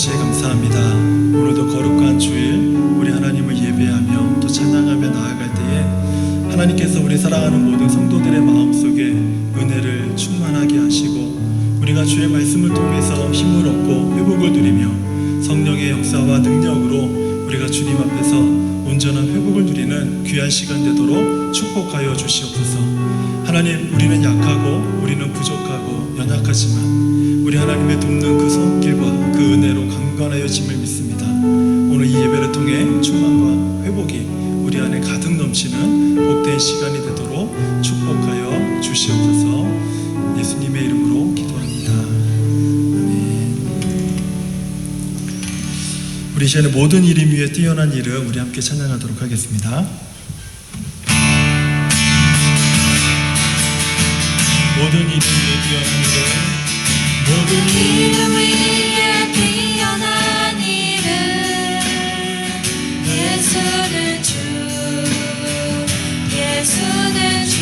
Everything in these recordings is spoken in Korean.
아버지 감사합니다. 오늘도 거룩한 주일 우리 하나님을 예배하며 또 찬양하며 나아갈 때에 하나님께서 우리 사랑하는 모든 성도들의 마음속에 은혜를 충만하게 하시고 우리가 주의 말씀을 통해서 힘을 얻고 회복을 누리며 성령의 역사와 능력으로 우리가 주님 앞에서 온전한 회복을 누리는 귀한 시간 되도록 축복하여 주시옵소서. 하나님, 우리는 약하고 우리는 부족하고 연약하지만 우리 하나님의 돕는 그 손길과 그 은혜로 강건하여짐을 믿습니다. 오늘 이 예배를 통해 충만과 회복이 우리 안에 가득 넘치는 복된 시간이 되도록 축복하여 주시옵소서. 예수님의 이름으로 기도합니다. 아멘. 우리 시간에 모든 이름 위에 뛰어난 이름 우리 함께 찬양하도록 하겠습니다. 모든 이름 위에 뛰어난 이름, 모든 이름 위에 뛰어난 이름, 예수는 주, 예수는 주.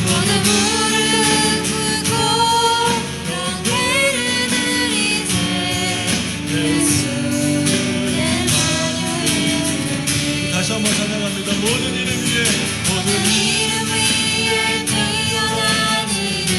모든 무릎 꿇고 경배를 드리세. 예수의 자녀의 다시 한번 찬양합니다. 모든 이름 위에, 모든 이름 위에 뛰어난 이름,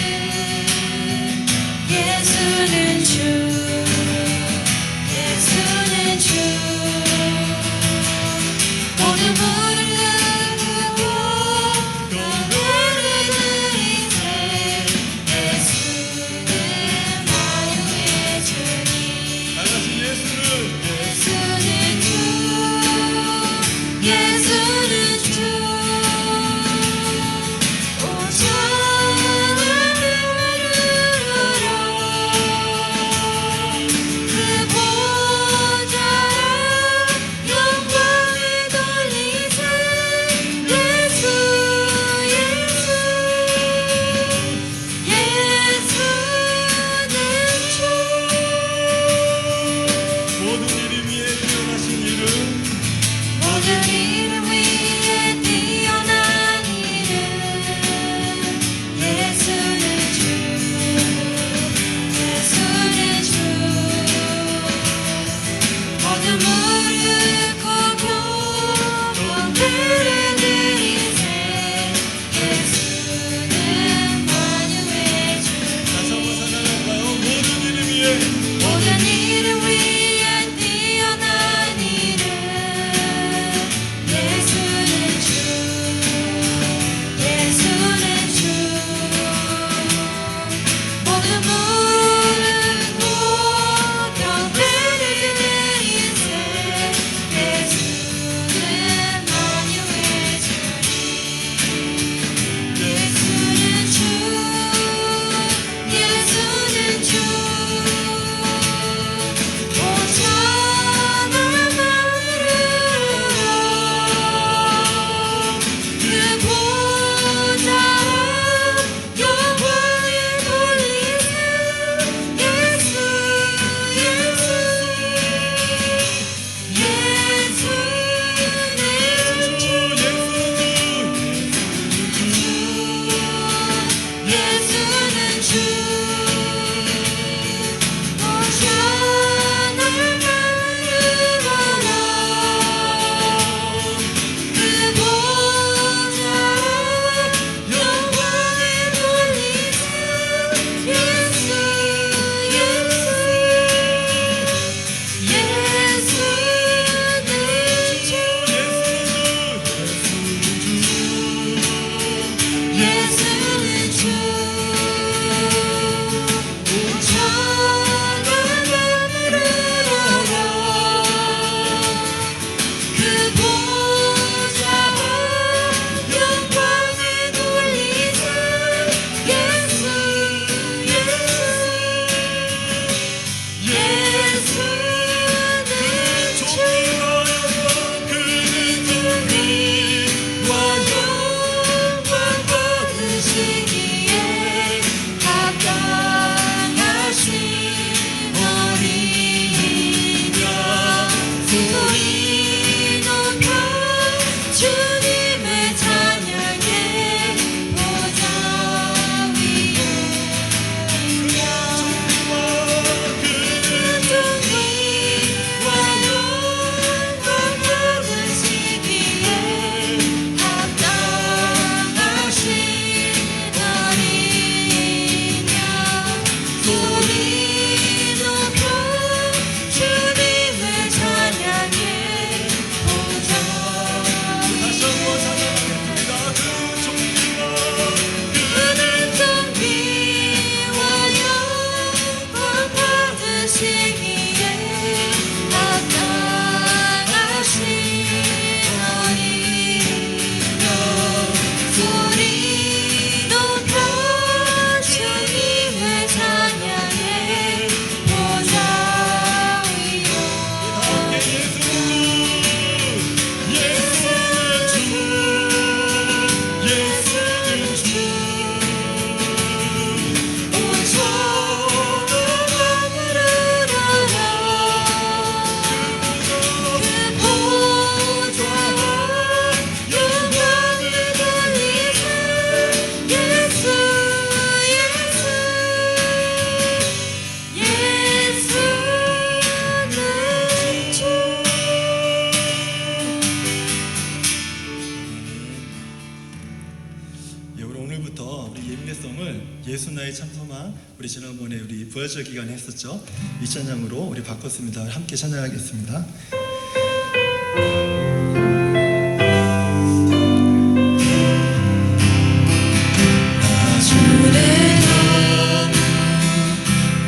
나의 참소망, 우리 지난번에 우리 부활절 기간에 했었죠. 이 찬양으로 우리 바꿨습니다. 함께 찬양하겠습니다.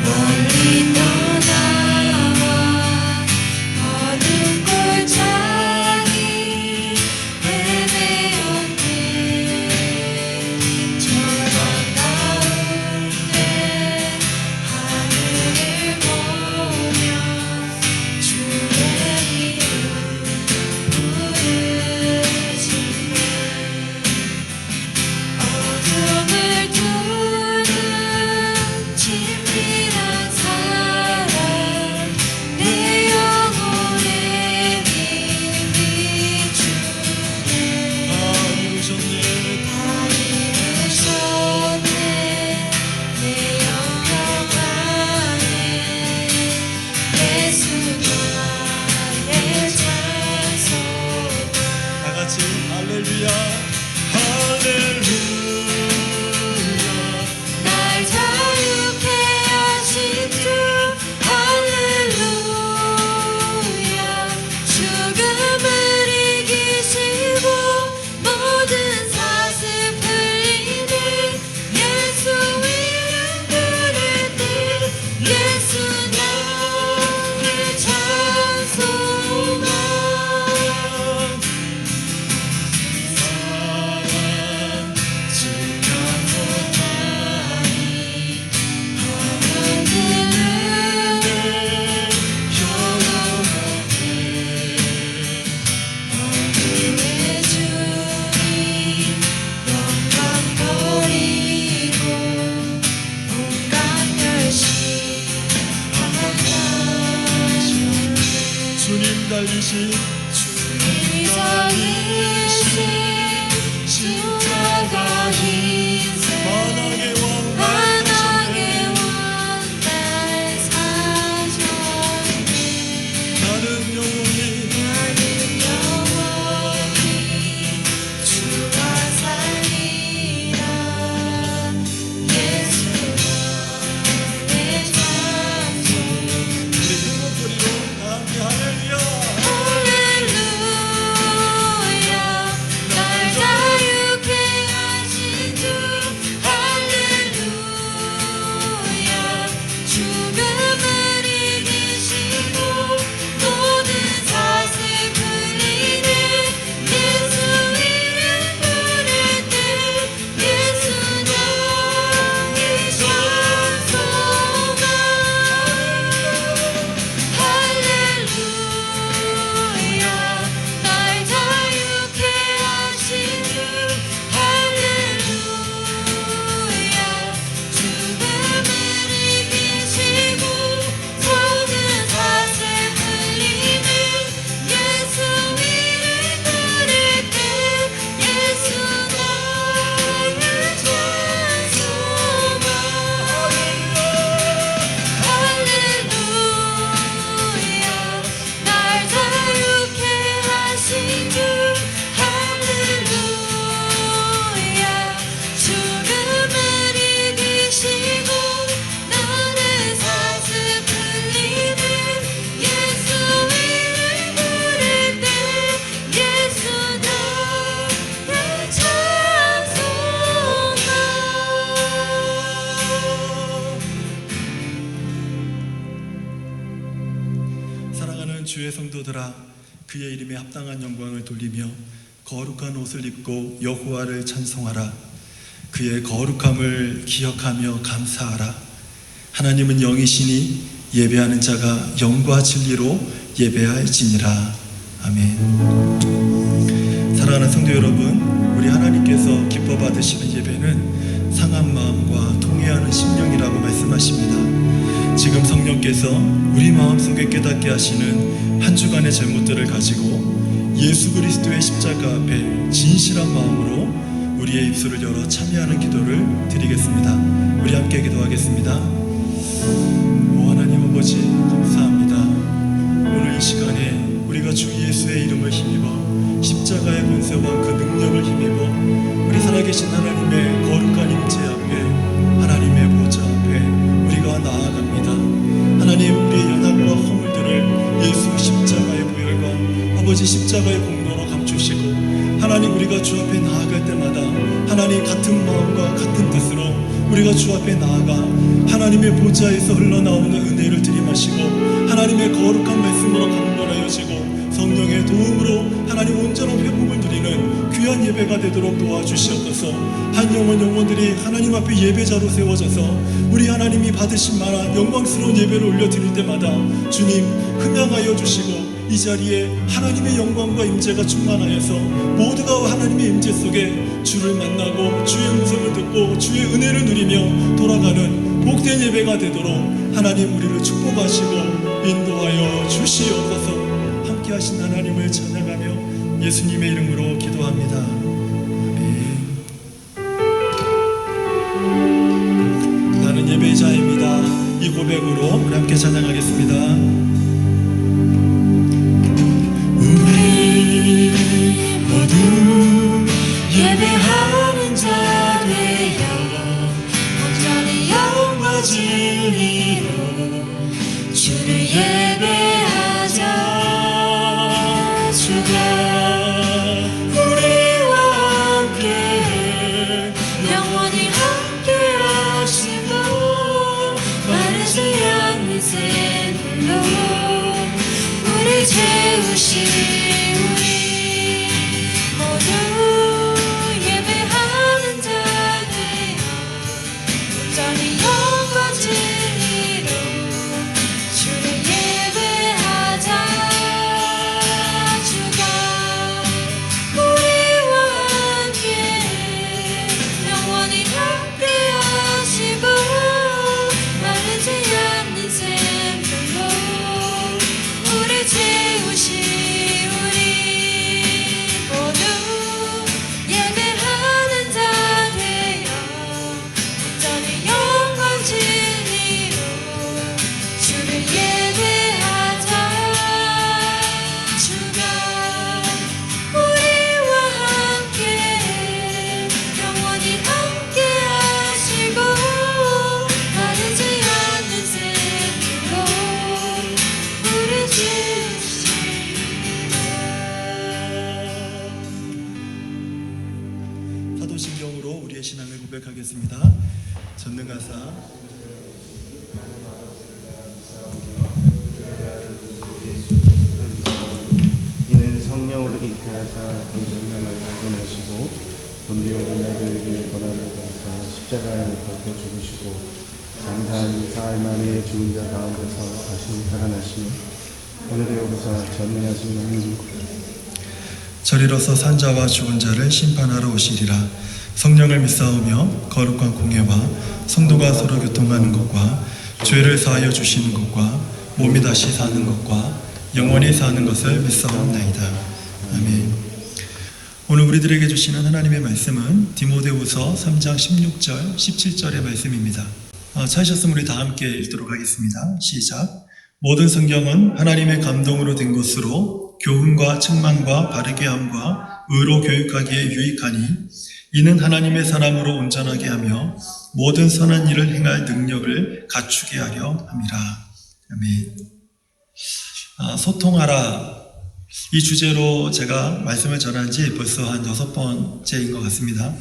멀리 떠나와 어느 골짜기 헤매었네. 저런 가운데 하늘을 보며 주의 이름 부르짖네. 어둠을 두는 친밀한 사랑 내 영혼의 힘이 주네. 다 이루셨네 내 영광 안에 예수 나의 찬송. 다 같이 할렐루야 할렐루야 날 자유케 하신 주 할렐루야. 죽음을 이기시고 모든 사슬 풀리는 예수 이름 부를 때 예수 나의 찬송아. 주님 달리신 십자가 인생 만왕의 왕 만왕의 왕날 사셨네. 나는 영원히 주와 살리라. 예수 나의 찬송. 우리 큰 목소리로 다 함께 할렐루야 할렐루야. 날 자유케 하신 주 할렐루야. 죽음을 이기시고 모든 사슬 풀리는 예수 이름 부를 때 예수 나의 찬송아. 할렐루야. 날 자유케 하신 주 할렐루야. 죽음을 이기시고 모든 사슬 풀리는 예수 이름 부를 때 예수 나의 찬송아. 할렐루야. 날 자유케 하신 주 할렐루야. 죽음을 이기시고 나는 사슬 풀리는 예수 이름 부를 때 예수 나의 찬송아. 사랑하는 주의 성도들아 그의 이름에 합당한 영광을 돌리며 거룩한 옷을 입고 여호와를 찬송하라. 그의 거룩함을 기억하며 감사하라. 하나님은 영이시니 예배하는 자가 영과 진리로 예배할지니라. 아멘. 사랑하는 성도 여러분, 우리 하나님께서 기뻐 받으시는 예배는 상한 마음과 통회하는 심령이라고 말씀하십니다. 지금 성령께서 우리 마음속에 깨닫게 하시는 한 주간의 잘못들을 가지고 예수 그리스도의 십자가 앞에 진실한 마음으로 우리의 입술을 열어 참여하는 기도를 드리겠습니다. 우리 함께 기도하겠습니다. 오 하나님 아버지 감사합니다. 오늘 이 시간에 우리가 주 예수의 이름을 힘입어 십자가의 권세와 그 능력을 힘입어 우리 살아계신 하나님의 거룩한 임재 앞에 하나님의 아버지 십자가의 공로로 감추시고 하나님 우리가 주 앞에 나아갈 때마다 하나님 같은 마음과 같은 뜻으로 우리가 주 앞에 나아가 하나님의 보좌에서 흘러나오는 은혜를 들이마시고 하나님의 거룩한 말씀으로 강건하여지고 성령의 도움으로 하나님 온전한 회복을 누리는 귀한 예배가 되도록 도와주시옵소서. 한 영혼들이 하나님 앞에 예배자로 세워져서 우리 하나님이 받으신 만한 영광스러운 예배를 올려드릴 때마다 주님 흠양하여 주시고 이 자리에 하나님의 영광과 임재가 충만하여서 모두가 하나님의 임재 속에 주를 만나고 주의 음성을 듣고 주의 은혜를 누리며 돌아가는 복된 예배가 되도록 하나님 우리를 축복하시고 인도하여 주시옵소서. 함께 하신 하나님을 찬양하며 예수님의 이름으로 기도합니다. 아멘. 나는 예배자입니다. 이 고백으로 우리 함께 찬양하겠습니다. 우리 모두 예배하는 자 되어 온전히 영과 진리로 주를 예배하자. 주가 우리와 함께 영원히 함께 하시고 마르지 않는 샘물로 우리 채우시. 우리 모두 예배하는 자 되어 온전히 영과 진리로 주를 예배하자. 주가 우리와 함께 영원히 함께 하시고 마르지 않는 샘물로 우리 채우시. 우리 모두 예배하는 자 되어 온전히 영광 진리로 주를 예배하자. 주가 우리와 함께 영원히 함께 하시고 마르지 않는 샘물로 우리 채우시리라. 사도신경으로 우리의 신앙을 고백하겠습니다. 전능하사 이는 성령으로 잉태하사 동정명을 보내시고 본디오 빌라도에게 고난을 받아서 십자가에 못 박혀 죽으시고 장사한 사흘 만에 죽은 자 가운데서 다시 살아나시며 오늘에 오르사 전능하신 하나님 저리로서 산자와 죽은 자를 심판하러 오시리라. 성령을 믿사오며 거룩한 공예와 성도가 서로 교통하는 것과 죄를 사하여 주시는 것과 몸이 다시 사는 것과 영원히 사는 것을 믿사옵나이다. 아멘. 오늘 우리들에게 주시는 하나님의 말씀은 디모데후서 3장 16절 17절의 말씀입니다. 찾으셨으면 우리 다 함께 읽도록 하겠습니다. 시작. 모든 성경은 하나님의 감동으로 된 것으로 교훈과 책망과 바르게 함과 의로 교육하기에 유익하니 이는 하나님의 사람으로 온전하게 하며 모든 선한 일을 행할 능력을 갖추게 하려 함이라. 아멘. 소통하라. 이 주제로 제가 말씀을 전한 지 벌써 한 6번째인 것 같습니다.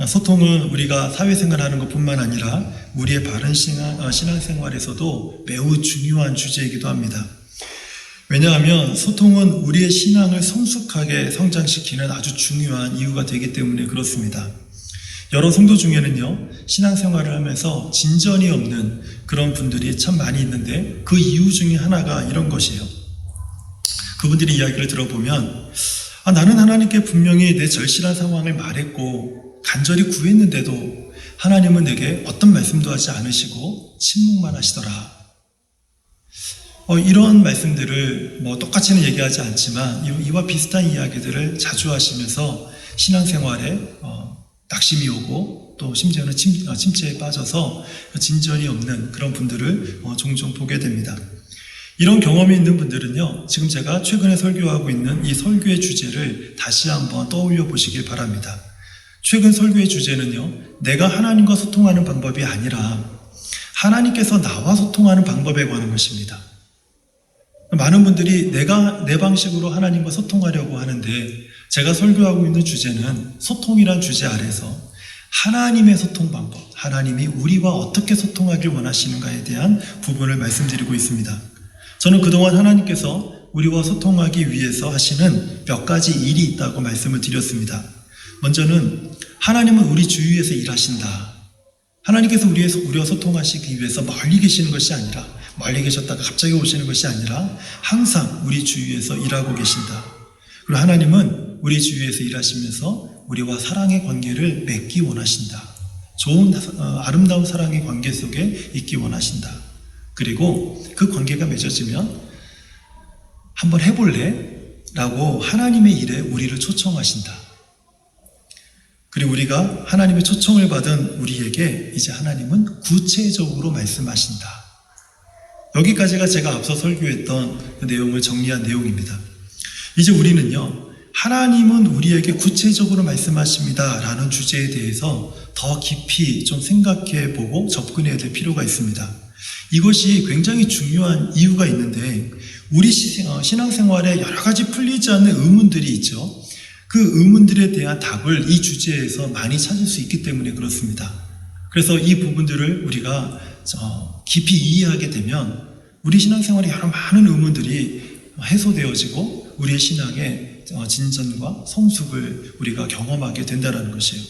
소통은 우리가 사회생활하는 것뿐만 아니라 우리의 바른 신앙생활에서도 매우 중요한 주제이기도 합니다. 왜냐하면 소통은 우리의 신앙을 성숙하게 성장시키는 아주 중요한 이유가 되기 때문에 그렇습니다. 여러 성도 중에는요, 신앙생활을 하면서 진전이 없는 그런 분들이 참 많이 있는데 그 이유 중에 하나가 이런 것이에요. 그분들의 이야기를 들어보면 나는 하나님께 분명히 내 절실한 상황을 말했고 간절히 구했는데도 하나님은 내게 어떤 말씀도 하지 않으시고 침묵만 하시더라. 이런 말씀들을 똑같이는 얘기하지 않지만 이와 비슷한 이야기들을 자주 하시면서 신앙생활에 낙심이 오고 또 심지어는 침체에 빠져서 진전이 없는 그런 분들을 종종 보게 됩니다. 이런 경험이 있는 분들은요, 지금 제가 최근에 설교하고 있는 이 설교의 주제를 다시 한번 떠올려 보시길 바랍니다. 최근 설교의 주제는요, 내가 하나님과 소통하는 방법이 아니라 하나님께서 나와 소통하는 방법에 관한 것입니다. 많은 분들이 내가 내 방식으로 하나님과 소통하려고 하는데 제가 설교하고 있는 주제는 소통이란 주제 아래서 하나님의 소통 방법, 하나님이 우리와 어떻게 소통하길 원하시는가에 대한 부분을 말씀드리고 있습니다. 저는 그동안 하나님께서 우리와 소통하기 위해서 하시는 몇 가지 일이 있다고 말씀을 드렸습니다. 먼저는 하나님은 우리 주위에서 일하신다. 하나님께서 우리와 소통하시기 위해서 멀리 계시는 것이 아니라, 멀리 계셨다가 갑자기 오시는 것이 아니라 항상 우리 주위에서 일하고 계신다. 그리고 하나님은 우리 주위에서 일하시면서 우리와 사랑의 관계를 맺기 원하신다. 좋은 아름다운 사랑의 관계 속에 있기 원하신다. 그리고 그 관계가 맺어지면 한번 해볼래? 라고 하나님의 일에 우리를 초청하신다. 그리고 우리가 하나님의 초청을 받은 우리에게 이제 하나님은 구체적으로 말씀하신다. 여기까지가 제가 앞서 설교했던 그 내용을 정리한 내용입니다. 이제 우리는요, 하나님은 우리에게 구체적으로 말씀하십니다 라는 주제에 대해서 더 깊이 좀 생각해 보고 접근해야 될 필요가 있습니다. 이것이 굉장히 중요한 이유가 있는데, 우리 신앙생활에 여러 가지 풀리지 않는 의문들이 있죠. 그 의문들에 대한 답을 이 주제에서 많이 찾을 수 있기 때문에 그렇습니다. 그래서 이 부분들을 우리가 깊이 이해하게 되면 우리 신앙생활에 여러 많은 의문들이 해소되어지고 우리의 신앙의 진전과 성숙을 우리가 경험하게 된다는 것이에요.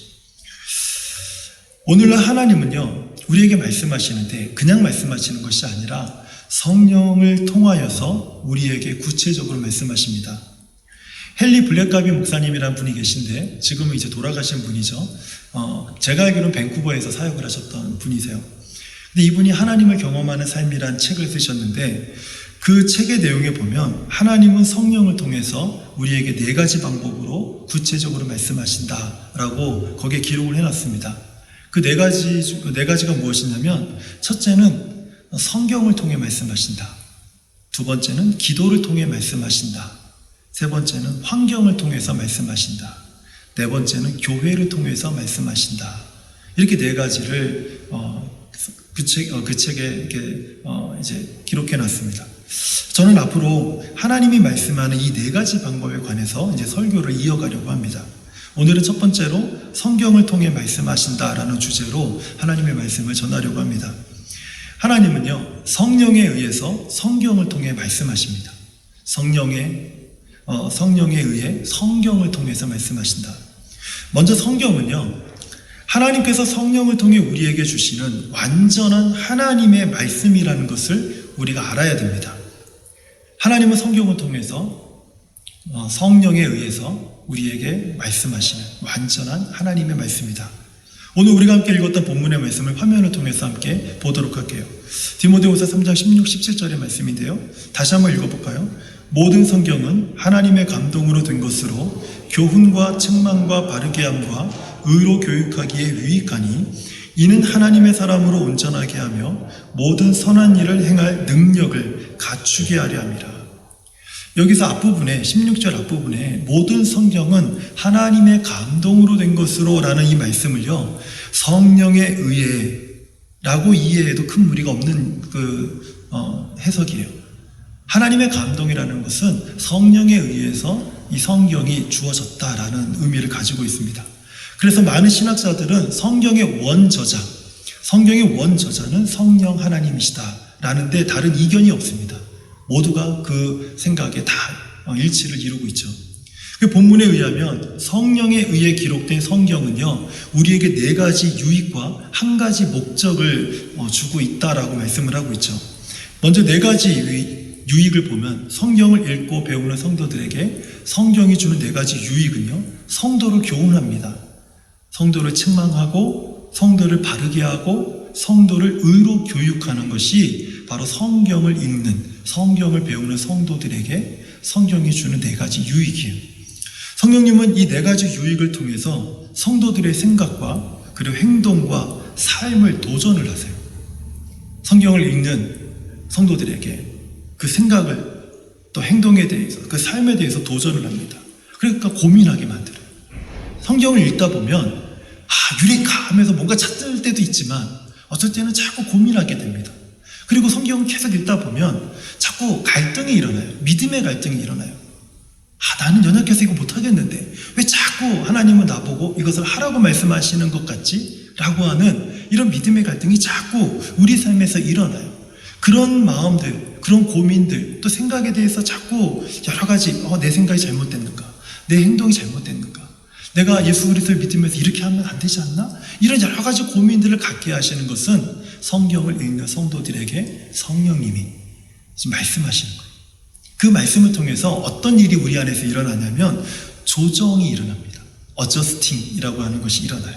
오늘날 하나님은요, 우리에게 말씀하시는데 그냥 말씀하시는 것이 아니라 성령을 통하여서 우리에게 구체적으로 말씀하십니다. 헨리 블랙가비 목사님이라는 분이 계신데 지금은 이제 돌아가신 분이죠. 제가 알기로는 밴쿠버에서 사역을 하셨던 분이세요. 근데 이분이 하나님을 경험하는 삶이란 책을 쓰셨는데 그 책의 내용에 보면 하나님은 성령을 통해서 우리에게 4가지 방법으로 구체적으로 말씀하신다라고 거기에 기록을 해놨습니다. 그 4가지가 무엇이냐면, 첫째는 성경을 통해 말씀하신다. 두 번째는 기도를 통해 말씀하신다. 세 번째는 환경을 통해서 말씀하신다. 네 번째는 교회를 통해서 말씀하신다. 이렇게 4가지를 그 책에 이렇게 이제 기록해 놨습니다. 저는 앞으로 하나님이 말씀하는 이 4가지 방법에 관해서 이제 설교를 이어가려고 합니다. 오늘은 첫 번째로 성경을 통해 말씀하신다라는 주제로 하나님의 말씀을 전하려고 합니다. 하나님은요, 성령에 의해서 성경을 통해 말씀하십니다. 성령에 의해 성경을 통해서 말씀하신다. 먼저 성경은요, 하나님께서 성령을 통해 우리에게 주시는 완전한 하나님의 말씀이라는 것을 우리가 알아야 됩니다. 하나님은 성경을 통해서 성령에 의해서 우리에게 말씀하시는 완전한 하나님의 말씀이다. 오늘 우리가 함께 읽었던 본문의 말씀을 화면을 통해서 함께 보도록 할게요. 디모데후서 3장 16, 17절의 말씀인데요. 다시 한번 읽어볼까요? 모든 성경은 하나님의 감동으로 된 것으로 교훈과 책망과 바르게 함과 의로 교육하기에 유익하니 이는 하나님의 사람으로 온전하게 하며 모든 선한 일을 행할 능력을 갖추게 하려 함이라. 여기서 앞부분에 16절 앞부분에 모든 성경은 하나님의 감동으로 된 것으로 라는 이 말씀을요, 성령에 의해 라고 이해해도 큰 무리가 없는 해석이에요. 하나님의 감동이라는 것은 성령에 의해서 이 성경이 주어졌다라는 의미를 가지고 있습니다. 그래서 많은 신학자들은 성경의 원저자는 성령 하나님이시다라는 데 다른 이견이 없습니다. 모두가 그 생각에 다 일치를 이루고 있죠. 그 본문에 의하면 성령에 의해 기록된 성경은요, 우리에게 4가지 유익과 1가지 목적을 주고 있다라고 말씀을 하고 있죠. 먼저 4가지 유익을 보면 성경을 읽고 배우는 성도들에게 성경이 주는 4가지 유익은요, 성도를 교훈합니다. 성도를 책망하고 성도를 바르게 하고 성도를 의로 교육하는 것이 바로 성경을 읽는, 성경을 배우는 성도들에게 성경이 주는 4가지 유익이에요. 성령님은 이 4가지 유익을 통해서 성도들의 생각과 그리고 행동과 삶을 도전을 하세요. 성경을 읽는 성도들에게 그 생각을 또 행동에 대해서, 그 삶에 대해서 도전을 합니다. 그러니까 고민하게 만들어요. 성경을 읽다 보면 유레카 하면서 뭔가 찾을 때도 있지만 어쩔 때는 자꾸 고민하게 됩니다. 그리고 성경을 계속 읽다 보면 자꾸 갈등이 일어나요. 믿음의 갈등이 일어나요. 나는 연약해서 이거 못하겠는데 왜 자꾸 하나님은 나보고 이것을 하라고 말씀하시는 것 같지? 라고 하는 이런 믿음의 갈등이 자꾸 우리 삶에서 일어나요. 그런 마음들, 그런 고민들, 또 생각에 대해서 자꾸 여러 가지 내 생각이 잘못됐는가? 내 행동이 잘못됐는가? 내가 예수 그리스도를 믿으면서 이렇게 하면 안 되지 않나? 이런 여러 가지 고민들을 갖게 하시는 것은 성경을 읽는 성도들에게 성령님이 지금 말씀하시는 거예요. 그 말씀을 통해서 어떤 일이 우리 안에서 일어나냐면 조정이 일어납니다. 어저스팅이라고 하는 것이 일어나요.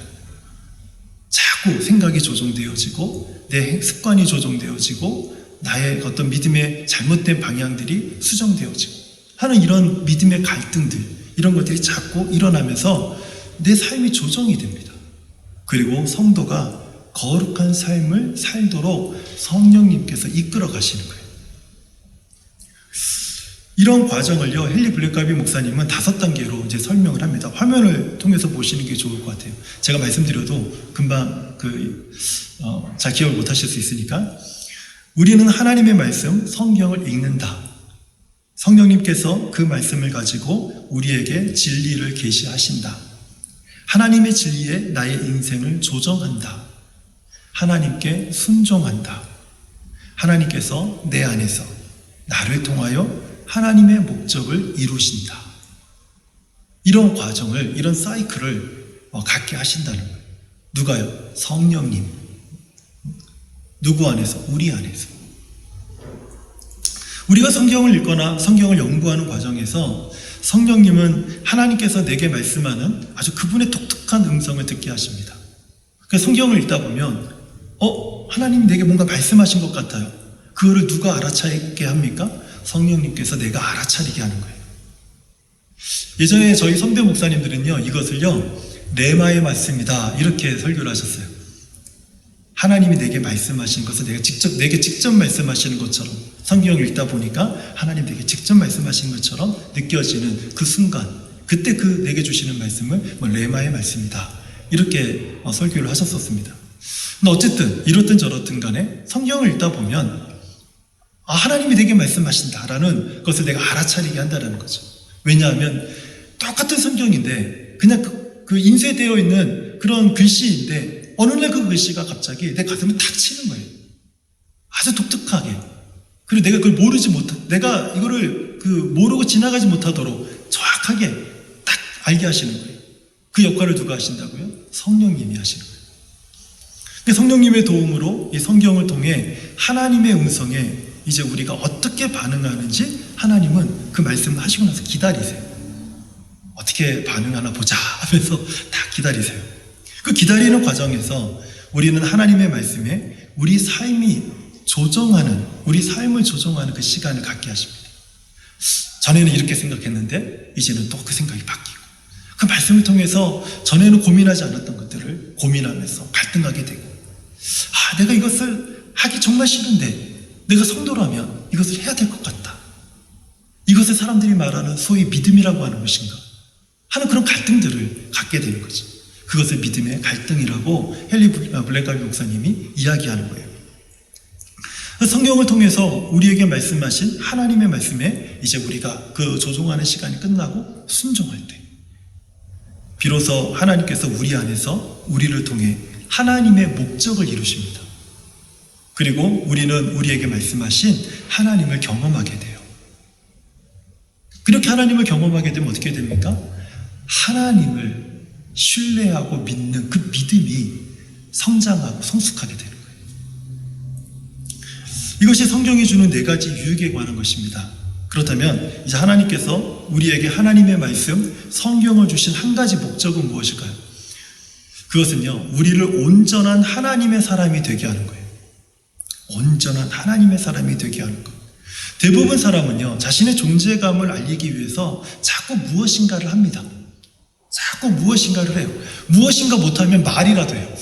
자꾸 생각이 조정되어지고 내 습관이 조정되어지고 나의 어떤 믿음의 잘못된 방향들이 수정되어지고 하는 이런 믿음의 갈등들, 이런 것들이 자꾸 일어나면서 내 삶이 조정이 됩니다. 그리고 성도가 거룩한 삶을 살도록 성령님께서 이끌어 가시는 거예요. 이런 과정을요, 헨리 블랙가비 목사님은 5단계로 이제 설명을 합니다. 화면을 통해서 보시는 게 좋을 것 같아요. 제가 말씀드려도 금방 잘 기억을 못 하실 수 있으니까. 우리는 하나님의 말씀, 성경을 읽는다. 성령님께서 그 말씀을 가지고 우리에게 진리를 계시하신다. 하나님의 진리에 나의 인생을 조정한다. 하나님께 순종한다. 하나님께서 내 안에서 나를 통하여 하나님의 목적을 이루신다. 이런 과정을, 이런 사이클을 갖게 하신다는 거예요. 누가요? 성령님. 누구 안에서? 우리 안에서. 우리가 성경을 읽거나 성경을 연구하는 과정에서 성령님은 하나님께서 내게 말씀하는 아주 그분의 독특한 음성을 듣게 하십니다. 그래서 성경을 읽다 보면 하나님이 내게 뭔가 말씀하신 것 같아요. 그거를 누가 알아차리게 합니까? 성령님께서 내가 알아차리게 하는 거예요. 예전에 저희 선배 목사님들은요, 이것을요, 레마의 말씀이다, 이렇게 설교를 하셨어요. 하나님이 내게 말씀하신 것을 내게 직접 말씀하시는 것처럼, 성경을 읽다 보니까 하나님 내게 직접 말씀하신 것처럼 느껴지는 그 순간, 그때 내게 주시는 말씀을 레마의 말씀이다, 이렇게 설교를 하셨었습니다. 근데 어쨌든 이렇든 저렇든 간에 성경을 읽다 보면 하나님이 내게 말씀하신다라는 것을 내가 알아차리게 한다는 거죠. 왜냐하면 똑같은 성경인데 그냥 그 인쇄되어 있는 그런 글씨인데 어느 날 그 글씨가 갑자기 내 가슴에 탁 치는 거예요. 아주 독특하게. 그리고 내가 그걸 내가 이거를 모르고 지나가지 못하도록 정확하게 딱 알게 하시는 거예요. 그 역할을 누가 하신다고요? 성령님이 하시는 거예요. 성령님의 도움으로 이 성경을 통해 하나님의 음성에 이제 우리가 어떻게 반응하는지 하나님은 그 말씀을 하시고 나서 기다리세요. 어떻게 반응하나 보자 하면서 다 기다리세요. 그 기다리는 과정에서 우리는 하나님의 말씀에 우리 삶을 조정하는 그 시간을 갖게 하십니다. 전에는 이렇게 생각했는데 이제는 또 그 생각이 바뀌고, 그 말씀을 통해서 전에는 고민하지 않았던 것들을 고민하면서 갈등하게 되고, 내가 이것을 하기 정말 싫은데 내가 성도라면 이것을 해야 될 것 같다. 이것을 사람들이 말하는 소위 믿음이라고 하는 것인가 하는 그런 갈등들을 갖게 되는 거죠. 그것을 믿음의 갈등이라고 헨리 블랙가비 목사님이 이야기하는 거예요. 성경을 통해서 우리에게 말씀하신 하나님의 말씀에 이제 우리가 그 조종하는 시간이 끝나고 순종할 때 비로소 하나님께서 우리 안에서 우리를 통해 하나님의 목적을 이루십니다. 그리고 우리는 우리에게 말씀하신 하나님을 경험하게 돼요. 그렇게 하나님을 경험하게 되면 어떻게 됩니까? 하나님을 신뢰하고 믿는 그 믿음이 성장하고 성숙하게 되는 거예요. 이것이 성경이 주는 4가지 유익에 관한 것입니다. 그렇다면 이제 하나님께서 우리에게 하나님의 말씀, 성경을 주신 한 가지 목적은 무엇일까요? 그것은요, 우리를 온전한 하나님의 사람이 되게 하는 거예요. 온전한 하나님의 사람이 되게 하는 것. 대부분 사람은요, 자신의 존재감을 알리기 위해서 자꾸 무엇인가를 합니다. 자꾸 무엇인가를 해요. 무엇인가 못하면 말이라도 해요.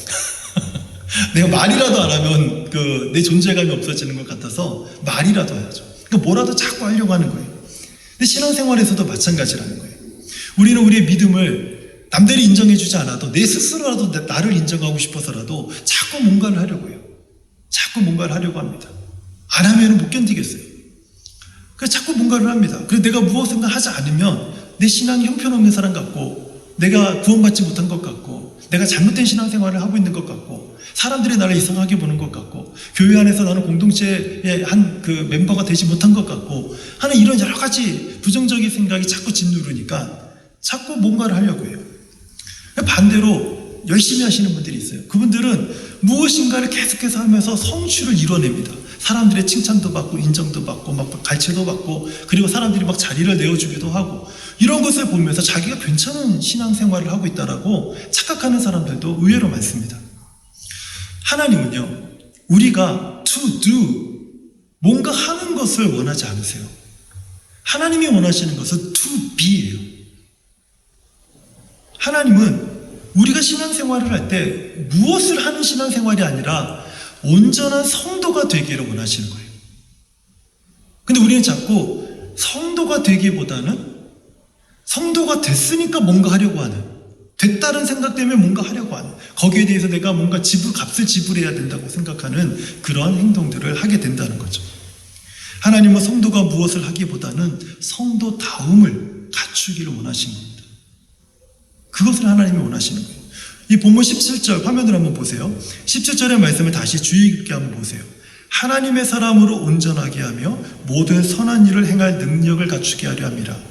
내가 말이라도 안 하면 내 존재감이 없어지는 것 같아서 말이라도 해야죠. 그러니까 뭐라도 자꾸 하려고 하는 거예요. 근데 신앙생활에서도 마찬가지라는 거예요. 우리는 우리의 믿음을 남들이 인정해주지 않아도 내 스스로라도 나를 인정하고 싶어서라도 자꾸 뭔가를 하려고 해요. 자꾸 뭔가를 하려고 합니다. 안 하면 못 견디겠어요. 그래서 자꾸 뭔가를 합니다. 그래서 내가 무엇인가 하지 않으면 내 신앙이 형편없는 사람 같고, 내가 구원받지 못한 것 같고, 내가 잘못된 신앙생활을 하고 있는 것 같고, 사람들이 나를 이상하게 보는 것 같고, 교회 안에서 나는 공동체의 한 그 멤버가 되지 못한 것 같고 하는 이런 여러 가지 부정적인 생각이 자꾸 짓누르니까 자꾸 뭔가를 하려고 해요. 반대로 열심히 하시는 분들이 있어요. 그분들은 무엇인가를 계속해서 하면서 성취를 이뤄냅니다. 사람들의 칭찬도 받고 인정도 받고 막 갈채도 받고, 그리고 사람들이 막 자리를 내어주기도 하고, 이런 것을 보면서 자기가 괜찮은 신앙생활을 하고 있다라고 착각하는 사람들도 의외로 많습니다. 하나님은요, 우리가 to do, 뭔가 하는 것을 원하지 않으세요. 하나님이 원하시는 것은 to be예요. 하나님은 우리가 신앙생활을 할 때 무엇을 하는 신앙생활이 아니라 온전한 성도가 되기를 원하시는 거예요. 근데 우리는 자꾸 성도가 되기보다는 성도가 됐으니까 뭔가 하려고 하는, 됐다는 생각 때문에 뭔가 하려고 하는, 거기에 대해서 내가 뭔가 값을 지불해야 된다고 생각하는 그러한 행동들을 하게 된다는 거죠. 하나님은 성도가 무엇을 하기보다는 성도다움을 갖추기를 원하신 겁니다. 그것을 하나님이 원하시는 거예요. 이 본문 17절 화면을 한번 보세요. 17절의 말씀을 다시 주의 깊게 한번 보세요. 하나님의 사람으로 온전하게 하며 모든 선한 일을 행할 능력을 갖추게 하려 함이라.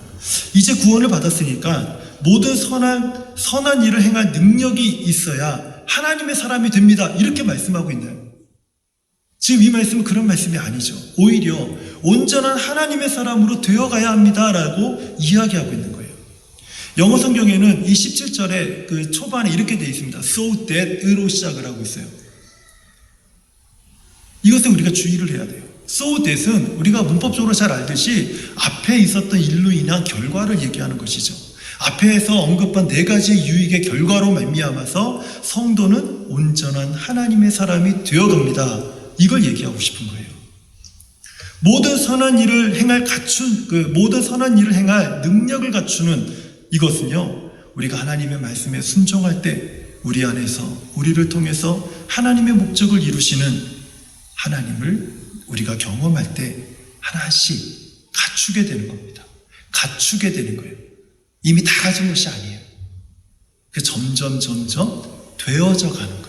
이제 구원을 받았으니까 모든 선한 일을 행할 능력이 있어야 하나님의 사람이 됩니다. 이렇게 말씀하고 있나요? 지금 이 말씀은 그런 말씀이 아니죠. 오히려 온전한 하나님의 사람으로 되어가야 합니다라고 이야기하고 있는 거예요. 영어 성경에는 이 17절의 그 초반에 이렇게 되어 있습니다. So that으로 시작을 하고 있어요. 이것에 우리가 주의를 해야 돼요. So that은 우리가 문법적으로 잘 알듯이 앞에 있었던 일로 인한 결과를 얘기하는 것이죠. 앞에서 언급한 네 가지 유익의 결과로 말미암아서 성도는 온전한 하나님의 사람이 되어갑니다. 이걸 얘기하고 싶은 거예요. 모든 선한 일을 행할 능력을 갖추는 이것은요, 우리가 하나님의 말씀에 순종할 때 우리 안에서, 우리를 통해서 하나님의 목적을 이루시는 하나님을 우리가 경험할 때 하나씩 갖추게 되는 겁니다. 갖추게 되는 거예요. 이미 다 가진 것이 아니에요. 그 점점 되어져 가는 거예요.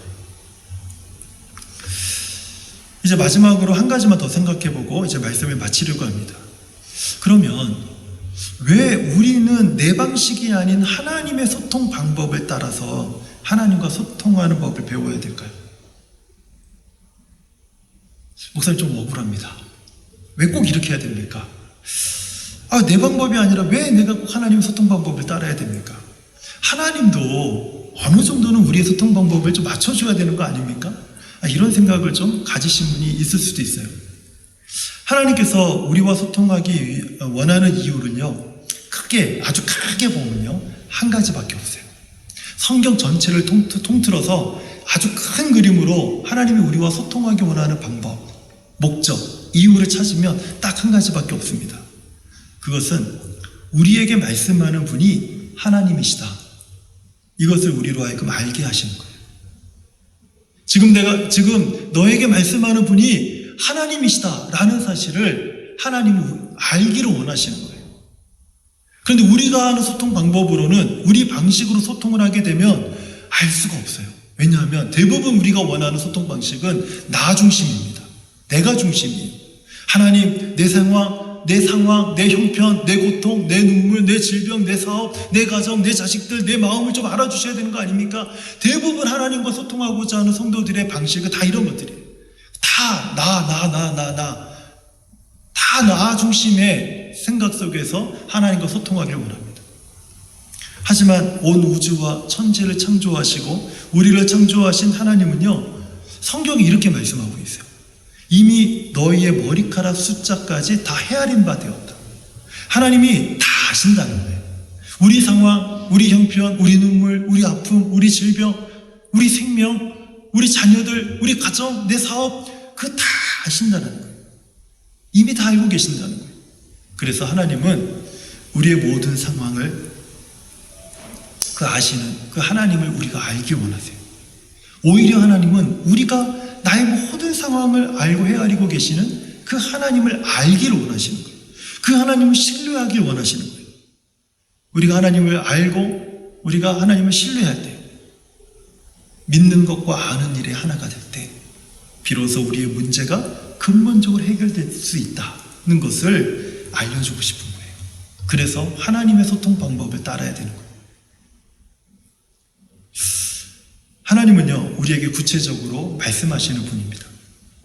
이제 마지막으로 한 가지만 더 생각해보고 이제 말씀을 마치려고 합니다. 그러면 왜 우리는 내 방식이 아닌 하나님의 소통 방법을 따라서 하나님과 소통하는 법을 배워야 될까요? 목사님 좀 억울합니다. 왜 꼭 이렇게 해야 됩니까? 내 방법이 아니라 왜 내가 꼭 하나님의 소통 방법을 따라야 됩니까? 하나님도 어느 정도는 우리의 소통 방법을 좀 맞춰줘야 되는 거 아닙니까? 이런 생각을 좀 가지신 분이 있을 수도 있어요. 하나님께서 우리와 소통하기 원하는 이유는요, 아주 크게 보면요, 한 가지밖에 없어요. 성경 전체를 통틀어서 아주 큰 그림으로 하나님이 우리와 소통하기 원하는 방법, 목적, 이유를 찾으면 딱 한 가지밖에 없습니다. 그것은 우리에게 말씀하는 분이 하나님이시다. 이것을 우리로 하여금 알게 하시는 거예요. 지금 너에게 말씀하는 분이 하나님이시다라는 사실을 하나님이 알기를 원하시는 거예요. 그런데 우리가 하는 소통 방법으로는, 우리 방식으로 소통을 하게 되면 알 수가 없어요. 왜냐하면 대부분 우리가 원하는 소통 방식은 나 중심입니다. 내가 중심이에요. 하나님, 내 상황, 내 형편, 내 고통, 내 눈물, 내 질병, 내 사업, 내 가정, 내 자식들, 내 마음을 좀 알아주셔야 되는 거 아닙니까? 대부분 하나님과 소통하고자 하는 성도들의 방식은 다 이런 것들이에요. 다 나 중심의 생각 속에서 하나님과 소통하기를 원합니다. 하지만 온 우주와 천지를 창조하시고 우리를 창조하신 하나님은요, 성경이 이렇게 말씀하고 있어요. 이미 너희의 머리카락 숫자까지 다 헤아린 바 되었다. 하나님이 다 아신다는 거예요. 우리 상황, 우리 형편, 우리 눈물, 우리 아픔, 우리 질병, 우리 생명, 우리 자녀들, 우리 가정, 내 사업, 그거 다 아신다는 거예요. 이미 다 알고 계신다는 거예요. 그래서 하나님은 우리의 모든 상황을, 그 아시는 그 하나님을 우리가 알기 원하세요. 오히려 하나님은 우리가 나의 모든 상황을 알고 헤아리고 계시는 그 하나님을 알기를 원하시는 거예요. 그 하나님을 신뢰하길 원하시는 거예요. 우리가 하나님을 알고 우리가 하나님을 신뢰할 때, 믿는 것과 아는 일이 하나가 될 때 비로소 우리의 문제가 근본적으로 해결될 수 있다는 것을 알려주고 싶은 거예요. 그래서 하나님의 소통 방법을 따라야 되는 거예요. 하나님은요, 우리에게 구체적으로 말씀하시는 분입니다.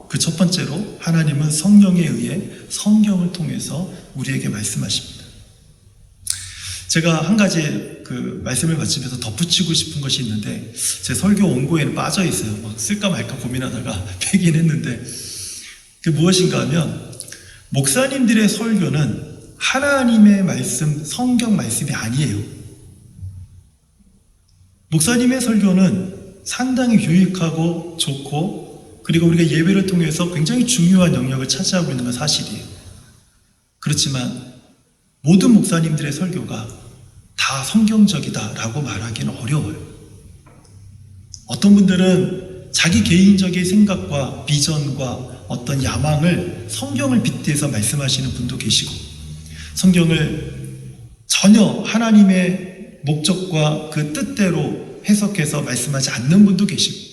그 첫 번째로 하나님은 성령에 의해 성경을 통해서 우리에게 말씀하십니다. 제가 한 가지 그 말씀을 마치면서 덧붙이고 싶은 것이 있는데, 제 설교 원고에는 빠져 있어요. 막 쓸까 말까 고민하다가 빼긴 했는데, 그 무엇인가 하면, 목사님들의 설교는 하나님의 말씀, 성경 말씀이 아니에요. 목사님의 설교는 상당히 유익하고 좋고, 그리고 우리가 예배를 통해서 굉장히 중요한 영역을 차지하고 있는 건 사실이에요. 그렇지만 모든 목사님들의 설교가 다 성경적이다라고 말하기는 어려워요. 어떤 분들은 자기 개인적인 생각과 비전과 어떤 야망을 성경을 빗대서 말씀하시는 분도 계시고, 성경을 전혀 하나님의 목적과 그 뜻대로 해석해서 말씀하지 않는 분도 계시고,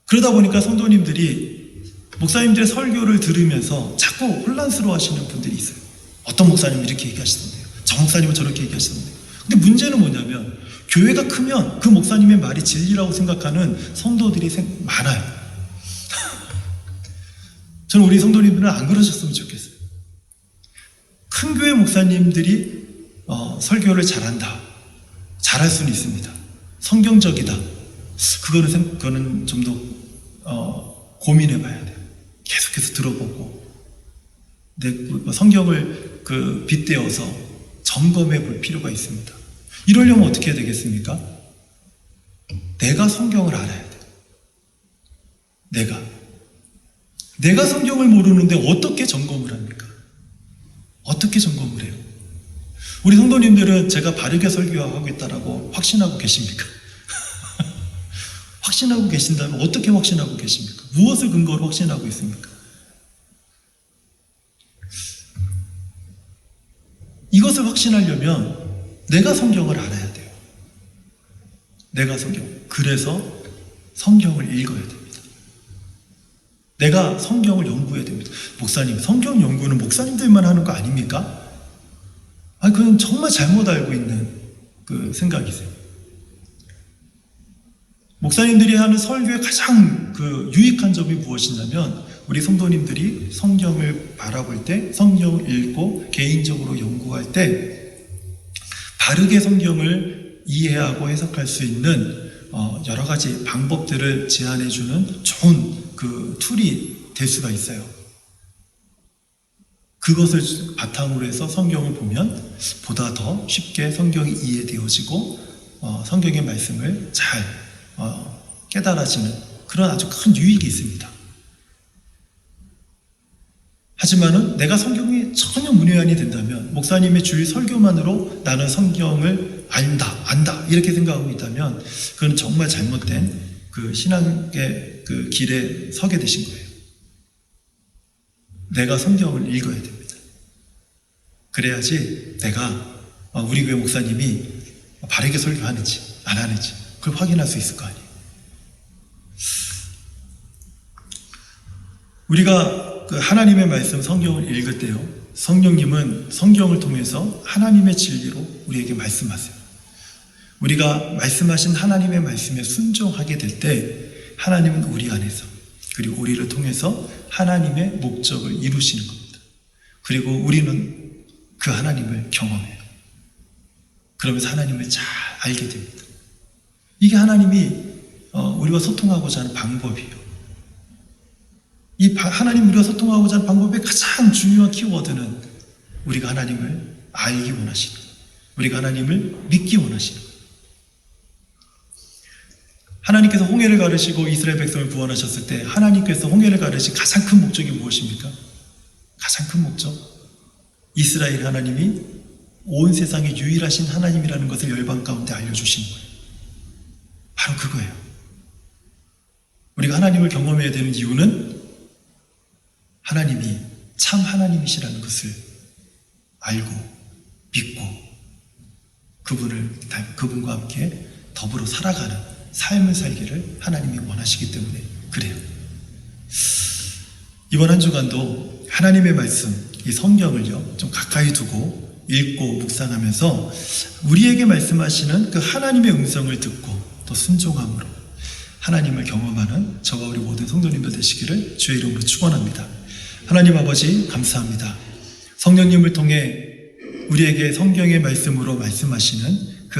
그러다 보니까 성도님들이 목사님들의 설교를 들으면서 자꾸 혼란스러워 하시는 분들이 있어요. 어떤 목사님이 이렇게 얘기하시던데요, 저 목사님은 저렇게 얘기하시던데요. 근데 문제는 뭐냐면, 교회가 크면 그 목사님의 말이 진리라고 생각하는 성도들이 많아요. 저는 우리 성도님들은 안 그러셨으면 좋겠어요. 큰 교회 목사님들이 설교를 잘한다, 잘할 수는 있습니다. 성경적이다, 그거는 좀 더 고민해 봐야 돼요. 계속해서 들어보고 성경을 빗대어서 점검해 볼 필요가 있습니다. 이러려면 어떻게 해야 되겠습니까? 내가 성경을 알아야 돼요. 내가 성경을 모르는데 어떻게 점검을 합니까? 어떻게 점검을 해요? 우리 성도님들은 제가 바르게 설교하고 있다라고 확신하고 계십니까? 확신하고 계신다면 어떻게 확신하고 계십니까? 무엇을 근거로 확신하고 있습니까? 이것을 확신하려면 내가 성경을 알아야 돼요. 그래서 성경을 읽어야 됩니다. 내가 성경을 연구해야 됩니다. 목사님, 성경 연구는 목사님들만 하는 거 아닙니까? 그건 정말 잘못 알고 있는 그 생각이세요. 목사님들이 하는 설교의 가장 유익한 점이 무엇이냐면, 우리 성도님들이 성경을 바라볼 때, 성경을 읽고 개인적으로 연구할 때 바르게 성경을 이해하고 해석할 수 있는 여러 가지 방법들을 제안해주는 좋은 툴이 될 수가 있어요. 그것을 바탕으로 해서 성경을 보면 보다 더 쉽게 성경이 이해되어지고 성경의 말씀을 잘 깨달아지는 그런 아주 큰 유익이 있습니다. 하지만은 내가 성경이 전혀 문외한이 된다면, 목사님의 주일 설교만으로 나는 성경을 안다 이렇게 생각하고 있다면, 그건 정말 잘못된 신앙의 길에 서게 되신 거예요. 내가 성경을 읽어야 됩니다. 그래야지 내가 우리 교회 목사님이 바르게 설교하는지 안 하는지 그걸 확인할 수 있을 거 아니에요. 우리가 하나님의 말씀 성경을 읽을 때요, 성령님은 성경을 통해서 하나님의 진리로 우리에게 말씀하세요. 우리가 말씀하신 하나님의 말씀에 순종하게 될 때 하나님은 우리 안에서, 그리고 우리를 통해서 하나님의 목적을 이루시는 겁니다. 그리고 우리는 그 하나님을 경험해요. 그러면서 하나님을 잘 알게 됩니다. 이게 하나님이 우리와 소통하고자 하는 방법이에요. 하나님 우리와 소통하고자 하는 방법의 가장 중요한 키워드는 우리가 하나님을 알기 원하시는 거예요. 우리가 하나님을 믿기 원하시는 거예요. 하나님께서 홍해를 가르시고 이스라엘 백성을 구원하셨을 때 하나님께서 홍해를 가르신 가장 큰 목적이 무엇입니까? 가장 큰 목적, 이스라엘 하나님이 온 세상에 유일하신 하나님이라는 것을 열방 가운데 알려주시는 거예요. 바로 그거예요. 우리가 하나님을 경험해야 되는 이유는 하나님이 참 하나님이시라는 것을 알고 믿고 그분과 함께 더불어 살아가는 삶을 살기를 하나님이 원하시기 때문에 그래요. 이번 한 주간도 하나님의 말씀, 이 성경을요 좀 가까이 두고 읽고 묵상하면서 우리에게 말씀하시는 그 하나님의 음성을 듣고 또 순종함으로 하나님을 경험하는 저와 우리 모든 성도님들 되시기를 주의 이름으로 축원합니다. 하나님 아버지 감사합니다. 성령님을 통해 우리에게 성경의 말씀으로 말씀하시는 그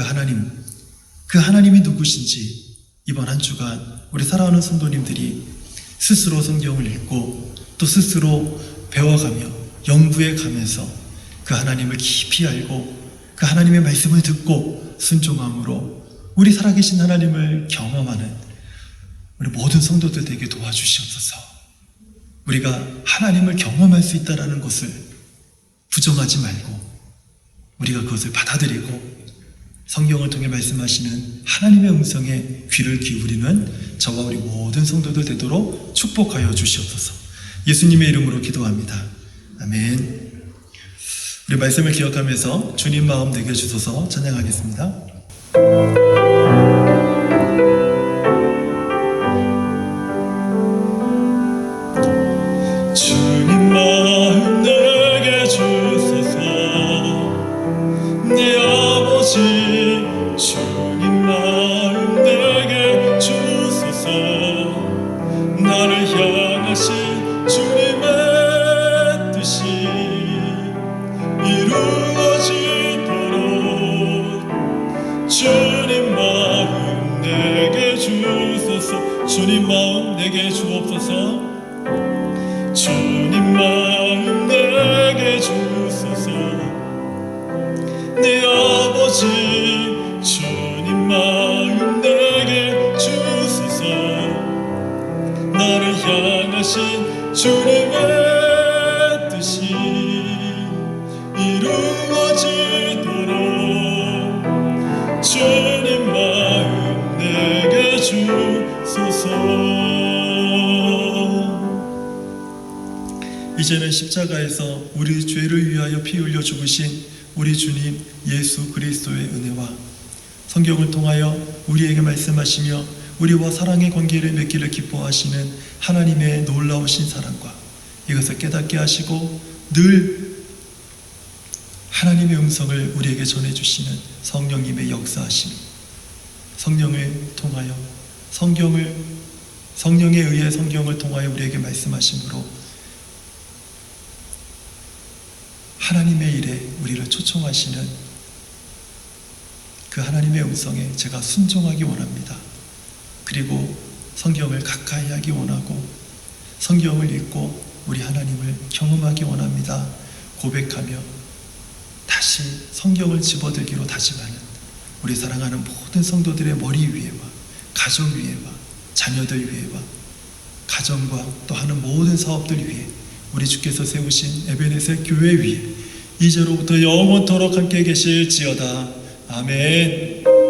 하나님이 누구신지 이번 한 주간 우리 사랑하는 성도님들이 스스로 성경을 읽고 또 스스로 배워가며 연구해 가면서 그 하나님을 깊이 알고 그 하나님의 말씀을 듣고 순종함으로 우리 살아계신 하나님을 경험하는 우리 모든 성도들 되게 도와주시옵소서. 우리가 하나님을 경험할 수 있다는 것을 부정하지 말고 우리가 그것을 받아들이고 성경을 통해 말씀하시는 하나님의 음성에 귀를 기울이는 저와 우리 모든 성도들 되도록 축복하여 주시옵소서. 예수님의 이름으로 기도합니다. 아멘. 우리 말씀을 기억하면서 주님 마음 내게 주소서 찬양하겠습니다. 주님 마음 내게 주소서 내 아버지 주님 마음 내게 주소서 나를 향하신 주님의 뜻이 이루어지도록 주님 마음 내게 주소서 주님 마음 내게 주옵소서 주님 마음 내게 주소서 내 아버지 주님 마음 내게 주소서 나를 향하신 주님의 뜻이 이루어지도록 주님 마음 내게 주소서. 이제는 십자가에서 우리 죄를 위하여 피 흘려 죽으신 우리 주님 예수 그리스도의 은혜와 성경을 통하여 우리에게 말씀하시며 우리와 사랑의 관계를 맺기를 기뻐하시는 하나님의 놀라우신 사랑과 이것을 깨닫게 하시고 늘 하나님의 음성을 우리에게 전해주시는 성령님의 역사하심, 성령을 통하여 성령에 의해 성경을 통하여 우리에게 말씀하심으로 하나님의 일에 우리를 초청하시는 그 하나님의 음성에 제가 순종하기 원합니다. 그리고 성경을 가까이 하기 원하고 성경을 읽고 우리 하나님을 경험하기 원합니다. 고백하며 다시 성경을 집어들기로 다짐하는 우리 사랑하는 모든 성도들의 머리 위에와 가정 위에와 자녀들 위에와 가정과 또 하는 모든 사업들 위에 우리 주께서 세우신 에베네셀 교회 위에 이제로부터 영원토록 함께 계실지어다. 아멘.